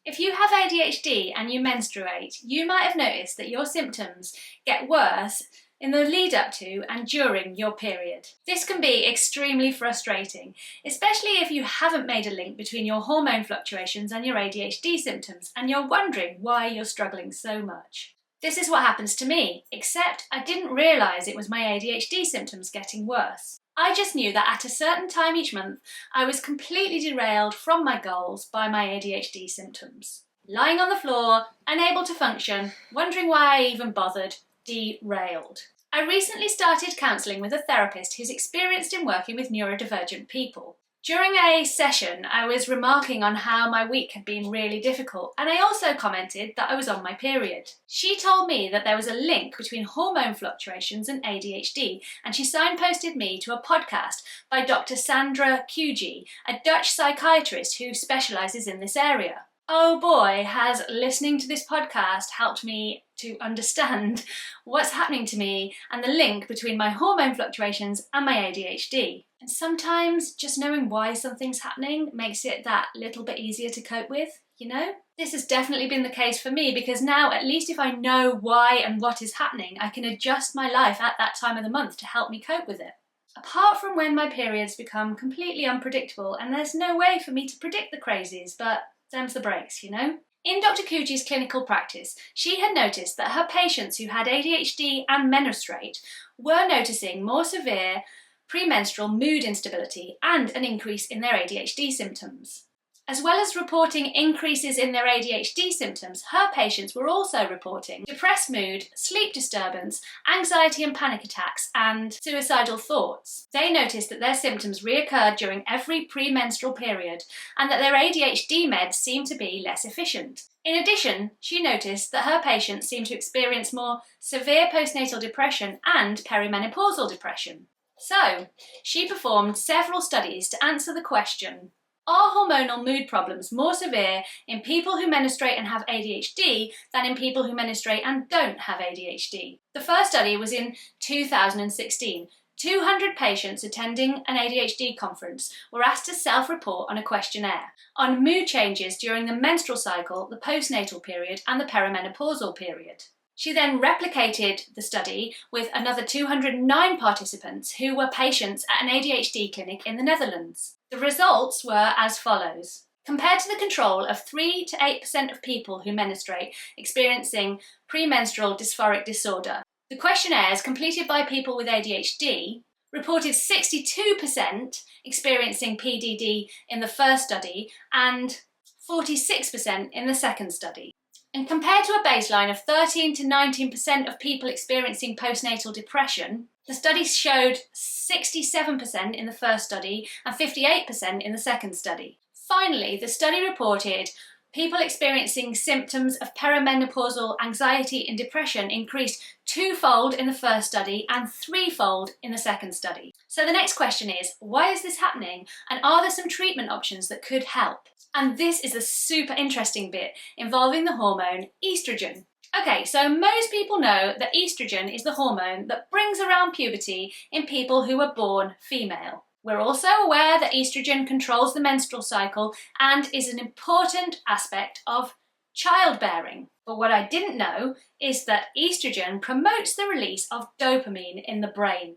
If you have ADHD and you menstruate, you might have noticed that your symptoms get worse in the lead up to and during your period. This can be extremely frustrating, especially if you haven't made a link between your hormone fluctuations and your ADHD symptoms and you're wondering why you're struggling so much. This is what happens to me, except I didn't realise it was my ADHD symptoms getting worse. I just knew that at a certain time each month, I was completely derailed from my goals by my ADHD symptoms. Lying on the floor, unable to function, wondering why I even bothered, derailed. I recently started counselling with a therapist who's experienced in working with neurodivergent people. During a session, I was remarking on how my week had been really difficult, and I also commented that I was on my period. She told me that there was a link between hormone fluctuations and ADHD, and she signposted me to a podcast by Dr. Sandra Kuji, a Dutch psychiatrist who specialises in this area. Oh boy, has listening to this podcast helped me to understand what's happening to me and the link between my hormone fluctuations and my ADHD. And sometimes just knowing why something's happening makes it that little bit easier to cope with, you know? This has definitely been the case for me because now, at least if I know why and what is happening, I can adjust my life at that time of the month to help me cope with it. Apart from when my periods become completely unpredictable and there's no way for me to predict the crazies, but them's the breaks, you know? In Dr. Kuji's clinical practice, she had noticed that her patients who had ADHD and menstruate were noticing more severe premenstrual mood instability and an increase in their ADHD symptoms. As well as reporting increases in their ADHD symptoms, her patients were also reporting depressed mood, sleep disturbance, anxiety and panic attacks, and suicidal thoughts. They noticed that their symptoms reoccurred during every premenstrual period and that their ADHD meds seemed to be less efficient. In addition, she noticed that her patients seemed to experience more severe postnatal depression and perimenopausal depression. So, she performed several studies to answer the question, are hormonal mood problems more severe in people who menstruate and have ADHD than in people who menstruate and don't have ADHD? The first study was in 2016. 200 patients attending an ADHD conference were asked to self-report on a questionnaire on mood changes during the menstrual cycle, the postnatal period, and the perimenopausal period. She then replicated the study with another 209 participants who were patients at an ADHD clinic in the Netherlands. The results were as follows. Compared to the control of 3 to 8% of people who menstruate experiencing premenstrual dysphoric disorder, the questionnaires completed by people with ADHD reported 62% experiencing PDD in the first study and 46% in the second study. And compared to a baseline of 13 to 19% of people experiencing postnatal depression, the study showed 67% in the first study and 58% in the second study. Finally, the study reported people experiencing symptoms of perimenopausal anxiety and depression increased 2-fold in the first study and 3-fold in the second study. So the next question is, why is this happening? And are there some treatment options that could help? And this is a super interesting bit involving the hormone estrogen. Okay, so most people know that estrogen is the hormone that brings around puberty in people who are born female. We're also aware that estrogen controls the menstrual cycle and is an important aspect of childbearing. But what I didn't know is that estrogen promotes the release of dopamine in the brain.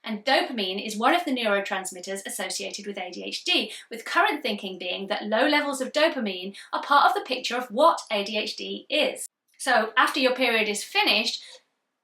And dopamine is one of the neurotransmitters associated with ADHD, with current thinking being that low levels of dopamine are part of the picture of what ADHD is. So after your period is finished,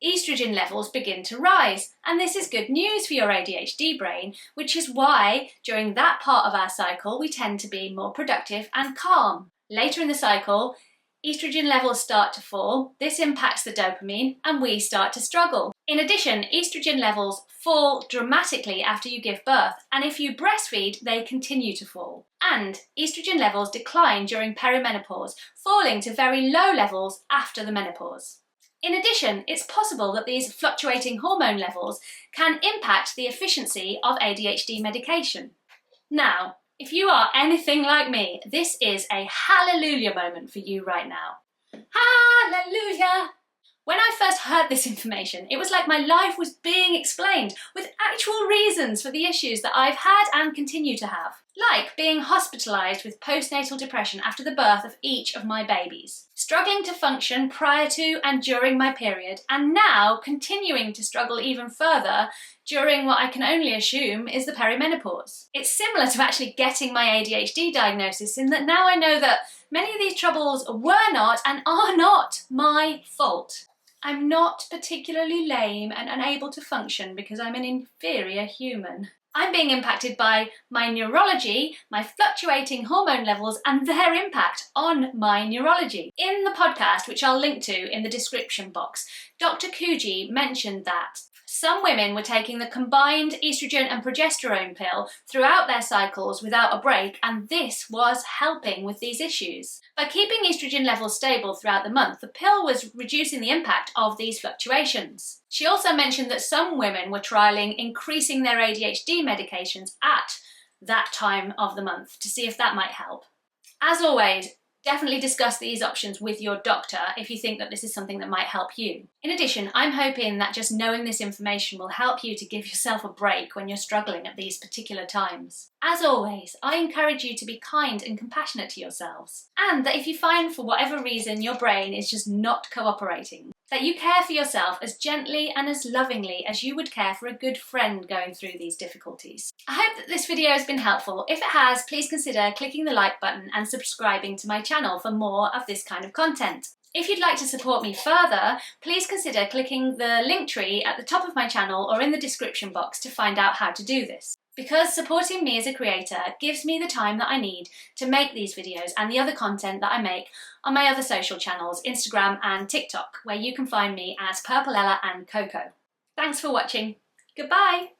estrogen levels begin to rise, and this is good news for your ADHD brain, which is why during that part of our cycle we tend to be more productive and calm. Later in the cycle, estrogen levels start to fall, this impacts the dopamine, and we start to struggle. In addition, estrogen levels fall dramatically after you give birth, and if you breastfeed, they continue to fall. And estrogen levels decline during perimenopause, falling to very low levels after the menopause. In addition, it's possible that these fluctuating hormone levels can impact the efficiency of ADHD medication. Now, if you are anything like me, this is a hallelujah moment for you right now. Hallelujah! When I first heard this information, it was like my life was being explained with actual reasons for the issues that I've had and continue to have. Like being hospitalised with postnatal depression after the birth of each of my babies, struggling to function prior to and during my period, and now continuing to struggle even further during what I can only assume is the perimenopause. It's similar to actually getting my ADHD diagnosis in that now I know that many of these troubles were not and are not my fault. I'm not particularly lame and unable to function because I'm an inferior human. I'm being impacted by my neurology, my fluctuating hormone levels, and their impact on my neurology. In the podcast, which I'll link to in the description box, Dr. Kuji mentioned that some women were taking the combined estrogen and progesterone pill throughout their cycles without a break, and this was helping with these issues. By keeping estrogen levels stable throughout the month, the pill was reducing the impact of these fluctuations. She also mentioned that some women were trialling increasing their ADHD medications at that time of the month to see if that might help. As always, definitely discuss these options with your doctor if you think that this is something that might help you. In addition, I'm hoping that just knowing this information will help you to give yourself a break when you're struggling at these particular times. As always, I encourage you to be kind and compassionate to yourselves, and that if you find for whatever reason your brain is just not cooperating, that you care for yourself as gently and as lovingly as you would care for a good friend going through these difficulties. I hope that this video has been helpful. If it has, please consider clicking the like button and subscribing to my channel for more of this kind of content. If you'd like to support me further, please consider clicking the link tree at the top of my channel or in the description box to find out how to do this. Because supporting me as a creator gives me the time that I need to make these videos and the other content that I make on my other social channels, Instagram and TikTok, where you can find me as Purple Ella and Coco. Thanks for watching. Goodbye!